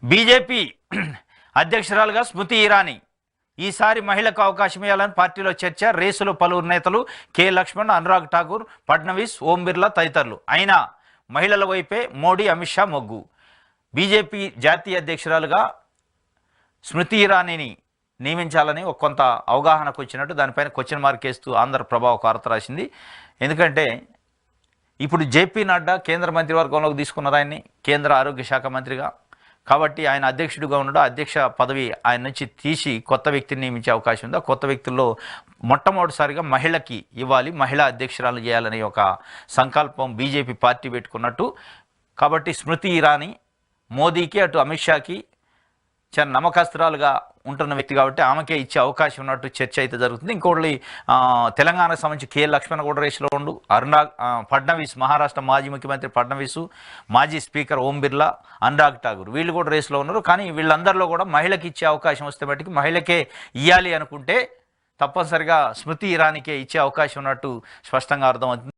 BJP అధ్యక్షురాలుగా స్మృతి ఇరానీ ఈసారి మహిళకు అవకాశం ఇవ్వాలని పార్టీలో చర్చ. రేసులో పలువురు నేతలు కె లక్ష్మణ్, అనురాగ్ ఠాకూర్, ఫడ్నవీస్, ఓం బిర్లా తదితరులు. అయినా మహిళల వైపే మోడీ, అమిత్ షా మొగ్గు. బీజేపీ జాతీయ అధ్యక్షురాలుగా స్మృతి ఇరానీని నియమించాలని ఒక కొంత అవగాహనకు వచ్చినట్టు దానిపైన క్వశ్చన్ మార్క్ వేస్తూ ఆంధ్రప్రభ ఒక వార్త రాసింది. ఎందుకంటే ఇప్పుడు జేపీ నడ్డా కేంద్ర మంత్రివర్గంలోకి తీసుకున్నారు ఆయన్ని, కేంద్ర ఆరోగ్య శాఖ మంత్రిగా. కాబట్టి ఆయన అధ్యక్షుడిగా ఉండడం, అధ్యక్ష పదవి ఆయన నుంచి తీసి కొత్త వ్యక్తిని నియమించే అవకాశం ఉంది. ఆ కొత్త వ్యక్తుల్లో మొట్టమొదటిసారిగా మహిళకి ఇవ్వాలి, మహిళా అధ్యక్షురాలు చేయాలనే ఒక సంకల్పం బీజేపీ పార్టీ పెట్టుకున్నట్టు. కాబట్టి స్మృతి ఇరానీ మోదీకి అటు అమిత్ షాకి చాలా నమ్మకస్తురాలుగా ఉంటున్న వ్యక్తి కాబట్టి ఆమెకే ఇచ్చే అవకాశం ఉన్నట్టు చర్చ అయితే జరుగుతుంది. ఇంకోటి తెలంగాణకు సంబంధించి కె లక్ష్మణ్ కూడా రేసులో ఉండు, ఫడ్నవీస్, మహారాష్ట్ర మాజీ ముఖ్యమంత్రి ఫడ్నవీస్, మాజీ స్పీకర్ ఓం బిర్లా, అనురాగ్ ఠాకూర్ వీళ్ళు కూడా రేసులో ఉన్నారు. కానీ వీళ్ళందరిలో కూడా మహిళకి ఇచ్చే అవకాశం వస్తే మట్టుకు మహిళకే ఇవ్వాలి అనుకుంటే తప్పనిసరిగా స్మృతి ఇరానీకే ఇచ్చే అవకాశం ఉన్నట్టు స్పష్టంగా అర్థమవుతుంది.